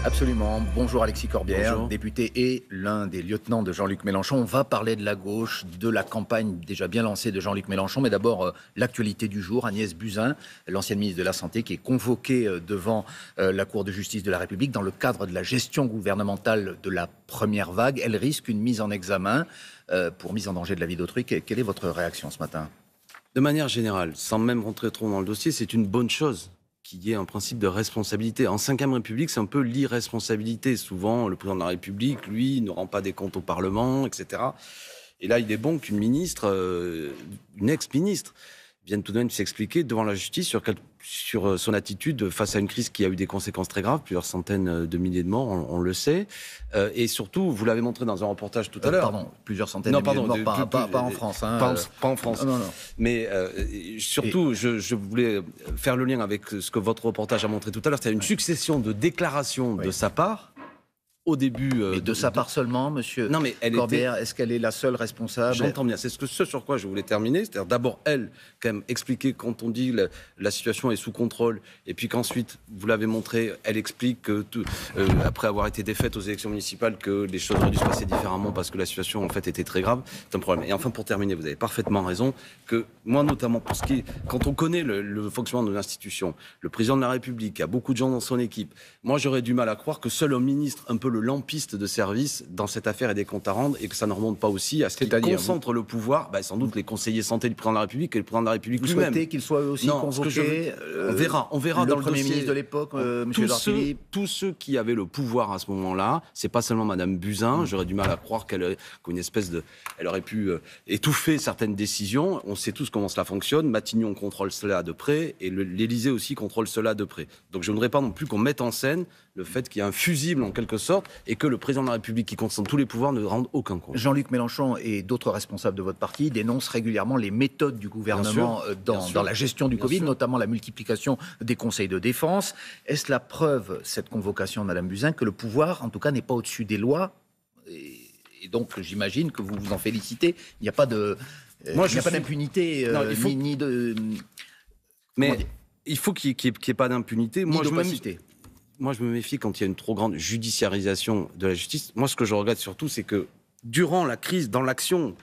Absolument. Bonjour Alexis Corbière, Bonjour. député et l'un des lieutenants de Jean-Luc Mélenchon. On va parler de la gauche, de la campagne déjà bien lancée de Jean-Luc Mélenchon. Mais d'abord, l'actualité du jour. Agnès Buzyn, l'ancienne ministre de la Santé, qui est convoquée devant la Cour de justice de la République dans le cadre de la gestion gouvernementale de la première vague. Elle risque une mise en examen pour mise en danger de la vie d'autrui. Quelle est votre réaction ce matin ? De manière générale, sans même rentrer trop dans le dossier, c'est une bonne chose qu'il y ait un principe de responsabilité. En Ve République, c'est un peu l'irresponsabilité. Souvent, le président de la République, lui, ne rend pas des comptes au Parlement, etc. Et là, il est bon qu'une ministre, une ex-ministre, vienne tout de même s'expliquer devant la justice sur son attitude face à une crise qui a eu des conséquences très graves, plusieurs centaines de milliers de morts, on le sait. Et surtout, vous l'avez montré dans un reportage tout à l'heure. Pardon, plusieurs centaines de milliers de morts, pas en France. Pas en France. Non. Mais surtout, je voulais faire le lien avec ce que votre reportage a montré tout à l'heure. C'est une succession de déclarations de sa part. Au début... Mais de sa part seulement, monsieur Corbière, est-ce qu'elle est la seule responsable ? J'entends bien. C'est ce sur quoi je voulais terminer. C'est-à-dire d'abord, elle, quand même, expliquer quand on dit la situation est sous contrôle, et puis qu'ensuite, vous l'avez montré, elle explique que, après avoir été défaite aux élections municipales, que les choses auraient dû se passer différemment parce que la situation, en fait, était très grave. C'est un problème. Et enfin, pour terminer, vous avez parfaitement raison, que moi, notamment, pour ce qui est... Quand on connaît le fonctionnement de l'institution, le président de la République, il y a beaucoup de gens dans son équipe, moi, j'aurais du mal à croire que seul un ministre, un peu le lampiste de service dans cette affaire et des comptes à rendre, et que ça ne remonte pas aussi à ce qui concentre le pouvoir, sans doute les conseillers santé du président de la République et le président de la République lui-même. Vous souhaitez qu'il soit aussi convoqué on verra dans le Premier dossier. ministre de l'époque, M. Edouard-Philippe. Tous ceux qui avaient le pouvoir à ce moment-là, c'est pas seulement Madame Buzyn, j'aurais du mal à croire qu'elle aurait pu étouffer certaines décisions. On sait tous comment cela fonctionne. Matignon contrôle cela de près et l'Élysée aussi contrôle cela de près. Donc je ne voudrais pas non plus qu'on mette en scène le fait qu'il y a un fusible en quelque sorte et que le président de la République qui concentre tous les pouvoirs ne rende aucun compte. Jean-Luc Mélenchon et d'autres responsables de votre parti dénoncent régulièrement les méthodes du gouvernement dans la gestion du Covid, notamment la multiplication des conseils de défense. Est-ce la preuve, cette convocation de Mme Buzyn, que le pouvoir, en tout cas, n'est pas au-dessus des lois ? Et donc, j'imagine que vous vous en félicitez. Il n'y a pas d'impunité, ni de... Mais il faut qu'il n'y ait pas d'impunité. Moi, je me méfie quand il y a une trop grande judiciarisation de la justice. Moi, ce que je regrette surtout, c'est que durant la crise, dans l'action,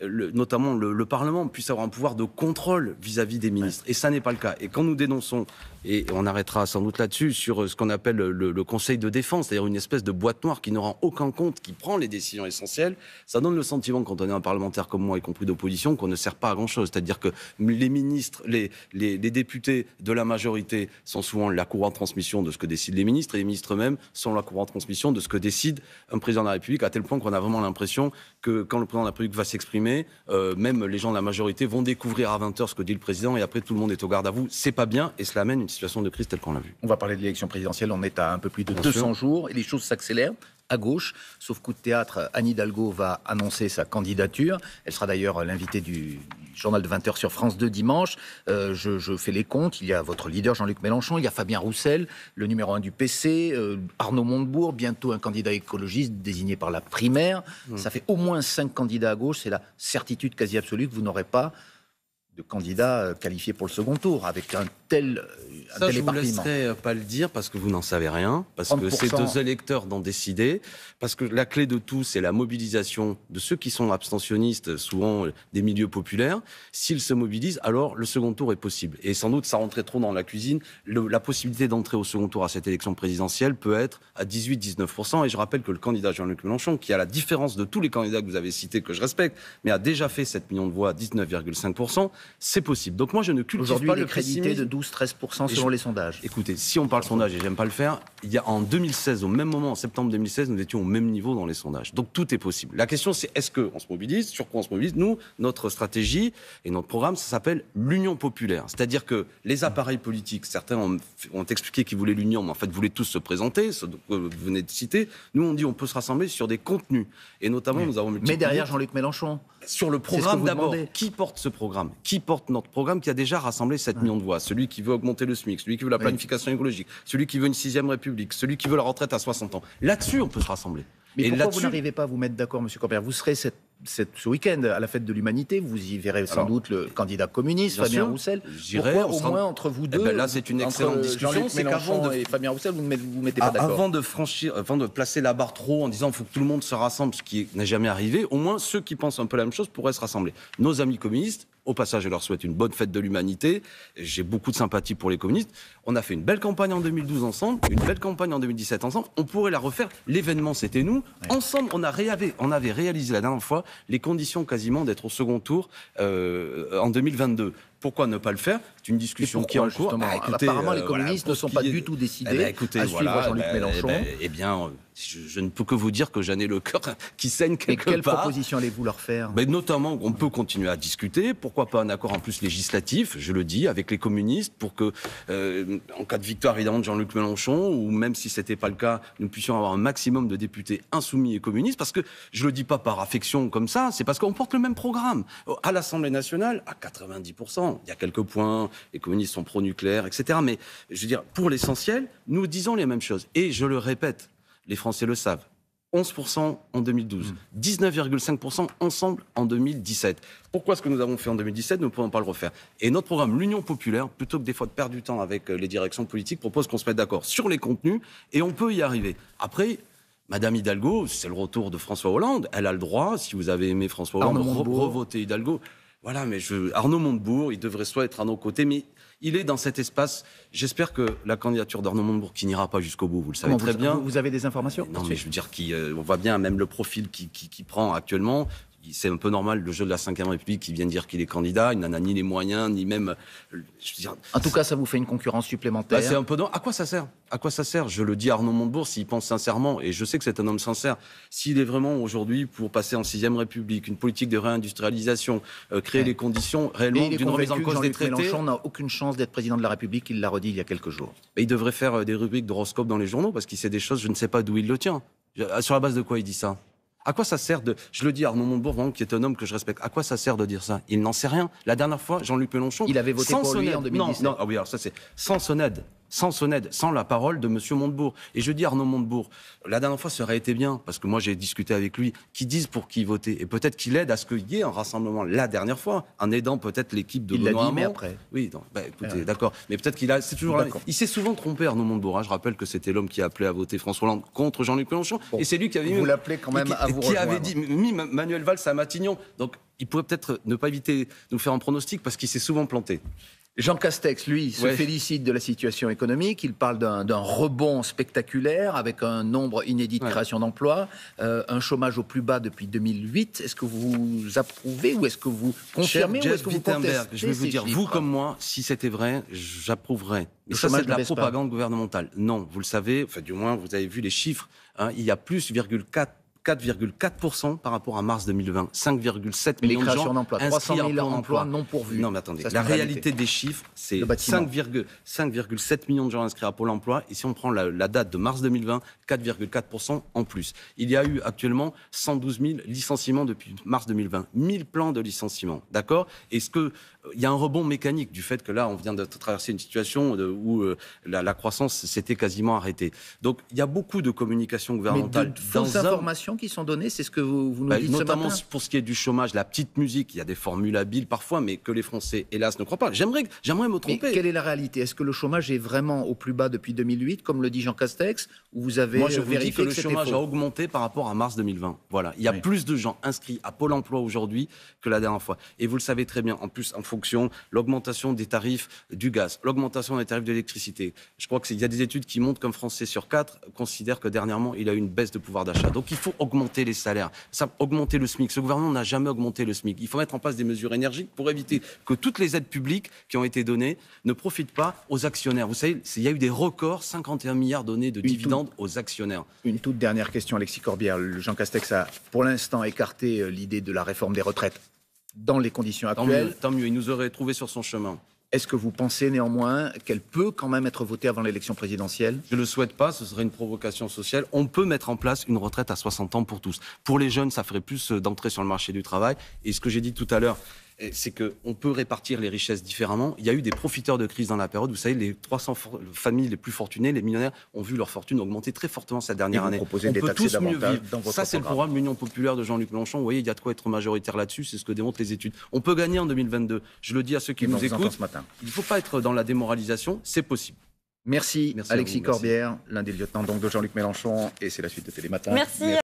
notamment le Parlement puisse avoir un pouvoir de contrôle vis-à-vis des ministres. Et ça n'est pas le cas. Et quand nous dénonçons, et on arrêtera sans doute là-dessus, sur ce qu'on appelle le Conseil de défense, c'est-à-dire une espèce de boîte noire qui ne rend aucun compte, qui prend les décisions essentielles, ça donne le sentiment, quand on est un parlementaire comme moi, y compris d'opposition, qu'on ne sert pas à grand-chose. C'est-à-dire que les ministres, les députés de la majorité sont souvent la courroie de transmission de ce que décident les ministres, et les ministres eux-mêmes sont la courroie de transmission de ce que décide un président de la République, à tel point qu'on a vraiment l'impression que quand le président de la République va s'exprimer, même les gens de la majorité vont découvrir à 20h ce que dit le président, et après tout le monde est au garde à vous. C'est pas bien, et cela amène une situation de crise telle qu'on l'a vu. On va parler de l'élection présidentielle, on est à un peu plus de 200 jours, et les choses s'accélèrent à gauche. Sauf coup de théâtre, Anne Hidalgo va annoncer sa candidature. Elle sera d'ailleurs l'invitée du journal de 20h sur France 2 dimanche. Je fais les comptes. Il y a votre leader Jean-Luc Mélenchon, il y a Fabien Roussel, le numéro 1 du PC, Arnaud Montebourg, bientôt un candidat écologiste désigné par la primaire. Ça fait au moins 5 candidats à gauche. C'est la certitude quasi absolue que vous n'aurez pas de candidats qualifiés pour le second tour, avec un tel Ça, je ne vous éparpillement. laisserai pas le dire, parce que vous n'en savez rien, parce que ces deux électeurs d'en décider, parce que la clé de tout, c'est la mobilisation de ceux qui sont abstentionnistes, souvent des milieux populaires. S'ils se mobilisent, alors le second tour est possible. Et sans doute, ça rentrait trop dans la cuisine. La possibilité d'entrer au second tour à cette élection présidentielle peut être à 18-19%. Et je rappelle que le candidat Jean-Luc Mélenchon, qui a la différence de tous les candidats que vous avez cités, que je respecte, mais a déjà fait 7 millions de voix à 19,5%, c'est possible. Donc moi, je ne cultive pas le crédité de 12-13% selon les sondages. Écoutez, si on parle sondage, et j'aime pas le faire, en 2016, au même moment, en septembre 2016, nous étions au même niveau dans les sondages. Donc tout est possible. La question, c'est est-ce qu'on se mobilise ? Sur quoi on se mobilise ? Nous, notre stratégie et notre programme, ça s'appelle l'union populaire. C'est-à-dire que les appareils politiques, certains ont expliqué qu'ils voulaient l'union, mais en fait voulaient tous se présenter, ce que vous venez de citer. Nous, on dit on peut se rassembler sur des contenus. Et notamment, nous avons multiplié... Mais derrière Jean-Luc Mélenchon. Sur le programme d'abord, qui porte ce programme ? Qui porte notre programme qui a déjà rassemblé 7 millions de voix ? Celui qui veut augmenter le SMIC, celui qui veut la planification écologique, celui qui veut une 6e République, celui qui veut la retraite à 60 ans. Là-dessus, on peut se rassembler. Mais pourquoi vous n'arrivez pas à vous mettre d'accord, M. Corbière? Vous serez ce week-end à la fête de l'Humanité, vous y verrez sans doute le candidat communiste, Fabien Roussel. Pourquoi au moins entre vous deux, là c'est une excellente discussion, c'est qu'avant et Fabien Roussel, vous ne vous mettez pas d'accord. Avant de placer la barre trop en disant il faut que tout le monde se rassemble, ce qui n'est jamais arrivé, au moins ceux qui pensent un peu la même chose pourraient se rassembler. Nos amis communistes, au passage, je leur souhaite une bonne fête de l'Humanité. J'ai beaucoup de sympathie pour les communistes. On a fait une belle campagne en 2012 ensemble, une belle campagne en 2017 ensemble. On pourrait la refaire. L'événement, c'était nous. Ouais. Ensemble, on avait réalisé la dernière fois les conditions quasiment d'être au second tour en 2022. Pourquoi ne pas le faire? C'est une discussion qui est en cours. Apparemment, les communistes ne sont pas du tout décidés à suivre Jean-Luc Mélenchon. Je ne peux que vous dire que j'en ai le cœur qui saigne quelque part. Et quelles propositions allez-vous leur faire? Notamment, on peut continuer à discuter. Pourquoi pas un accord en plus législatif, je le dis, avec les communistes, pour que, en cas de victoire évidemment de Jean-Luc Mélenchon, ou même si c'était pas le cas, nous puissions avoir un maximum de députés insoumis et communistes, parce que je le dis pas par affection comme ça, c'est parce qu'on porte le même programme. À l'Assemblée nationale, à 90%, il y a quelques points, les communistes sont pro-nucléaire, etc. Mais je veux dire, pour l'essentiel, nous disons les mêmes choses. Et je le répète, les Français le savent. 11% en 2012, 19,5% ensemble en 2017. Pourquoi ce que nous avons fait en 2017, nous ne pouvons pas le refaire? Et notre programme, l'Union populaire, plutôt que des fois de perdre du temps avec les directions politiques, propose qu'on se mette d'accord sur les contenus et on peut y arriver. Après, Madame Hidalgo, c'est le retour de François Hollande, elle a le droit, si vous avez aimé François Hollande, revoter Hidalgo. Voilà, mais Arnaud Montebourg, il devrait soit être à nos côtés, mais il est dans cet espace. J'espère que la candidature d'Arnaud Montebourg, qui n'ira pas jusqu'au bout, vous le savez très bien. Vous avez des informations? Non, mais je veux dire, on voit bien même le profil qu'il prend actuellement. C'est un peu normal, le jeu de la Ve République qui vient de dire qu'il est candidat, il n'en a ni les moyens, ni même... Je veux dire, en tout cas, ça vous fait une concurrence supplémentaire. C'est un peu... À quoi ça sert? À quoi ça sert? Je le dis à Arnaud Montebourg, s'il pense sincèrement, et je sais que c'est un homme sincère, s'il est vraiment aujourd'hui pour passer en 6e République, une politique de réindustrialisation, créer les conditions réellement d'une remise en cause des traités... Mélenchon n'a aucune chance d'être président de la République, il l'a redit il y a quelques jours. Mais il devrait faire des rubriques d'horoscope dans les journaux, parce qu'il sait des choses, je ne sais pas d'où il le tient. Sur la base de quoi il dit ça? À quoi ça sert de... Je le dis à Arnaud Montebourg, vraiment, qui est un homme que je respecte. À quoi ça sert de dire ça? Il n'en sait rien. La dernière fois, Jean-Luc Mélenchon... Il avait voté pour lui en 2017. Non, oui, alors ça c'est sans sonnette, sans la parole de M. Montebourg. Et je dis Arnaud Montebourg, la dernière fois, ça aurait été bien, parce que moi j'ai discuté avec lui, qu'il dise pour qui voter. Et peut-être qu'il aide à ce qu'il y ait un rassemblement la dernière fois, en aidant peut-être l'équipe de Benoît Hamon. Il l'a dit, mais après. Oui, écoutez, d'accord. Mais peut-être qu'il a... C'est toujours là. Il s'est souvent trompé, Arnaud Montebourg. Je rappelle que c'était l'homme qui a appelé à voter François Hollande contre Jean-Luc Mélenchon. Bon, et c'est lui qui avait... Vous l'appelez quand même à vous rejoindre. Qui avait mis Manuel Valls à Matignon. Donc, il pourrait peut-être ne pas éviter de nous faire un pronostic parce qu'il s'est souvent planté. Jean Castex, lui, se félicite de la situation économique. Il parle d'un rebond spectaculaire avec un nombre inédit de création d'emplois, un chômage au plus bas depuis 2008. Est-ce que vous approuvez ou est-ce que vous confirmez ou est-ce que vous contestez? Je vais vous dire, vous comme moi, si c'était vrai, j'approuverais. Mais ça, c'est de la propagande gouvernementale. Non, vous le savez, enfin, du moins, vous avez vu les chiffres. Il y a plus 4,4% par rapport à mars 2020. 5,7 millions de gens d'emplois, 300 000 emplois non pourvus. Non, mais attendez, la réalité des chiffres, c'est 5,7 millions de gens inscrits à Pôle emploi. Et si on prend la date de mars 2020, 4,4% en plus. Il y a eu actuellement 112 000 licenciements depuis mars 2020. 1000 plans de licenciement, d'accord? Est-ce que il y a un rebond mécanique du fait que là, on vient de traverser une situation où la croissance s'était quasiment arrêtée. Donc, il y a beaucoup de communication gouvernementale. Mais de fausses informations qui sont données, c'est ce que vous nous dites ce matin. Notamment pour ce qui est du chômage, la petite musique, il y a des formules habiles parfois, mais que les Français, hélas, ne croient pas. J'aimerais me tromper. Mais quelle est la réalité? Est-ce que le chômage est vraiment au plus bas depuis 2008, comme le dit Jean Castex, ou vous avez Moi, je vous dis que le chômage a augmenté par rapport à mars 2020. Voilà. Il y a plus de gens inscrits à Pôle emploi aujourd'hui que la dernière fois. Et vous le savez très bien, en plus, en fonction, l'augmentation des tarifs du gaz, l'augmentation des tarifs de l'électricité. Je crois qu'il y a des études qui montrent qu'un Français sur 4 considère que dernièrement, il a eu une baisse de pouvoir d'achat. Donc, il faut augmenter les salaires, augmenter le SMIC. Ce gouvernement n'a jamais augmenté le SMIC. Il faut mettre en place des mesures énergiques pour éviter que toutes les aides publiques qui ont été données ne profitent pas aux actionnaires. Vous savez, il y a eu des records, 51 milliards donnés de dividendes aux actionnaires. Une toute dernière question, Alexis Corbière. Jean Castex a pour l'instant écarté l'idée de la réforme des retraites dans les conditions actuelles. Tant mieux, il nous aurait trouvé sur son chemin. Est-ce que vous pensez néanmoins qu'elle peut quand même être votée avant l'élection présidentielle? Je ne le souhaite pas, ce serait une provocation sociale. On peut mettre en place une retraite à 60 ans pour tous. Pour les jeunes, ça ferait plus d'entrée sur le marché du travail. Et ce que j'ai dit tout à l'heure, c'est qu'on peut répartir les richesses différemment. Il y a eu des profiteurs de crise dans la période. Vous savez, les 300 familles les plus fortunées, les millionnaires, ont vu leur fortune augmenter très fortement cette dernière année. On peut tous mieux vivre. Ça, c'est le programme L'Union populaire de Jean-Luc Mélenchon. Vous voyez, il y a de quoi être majoritaire là-dessus. C'est ce que démontrent les études. On peut gagner en 2022. Je le dis à ceux qui nous écoutent. Il ne faut pas être dans la démoralisation. C'est possible. Merci Alexis Corbière, l'un des lieutenants donc de Jean-Luc Mélenchon. Et c'est la suite de Télématin. Merci.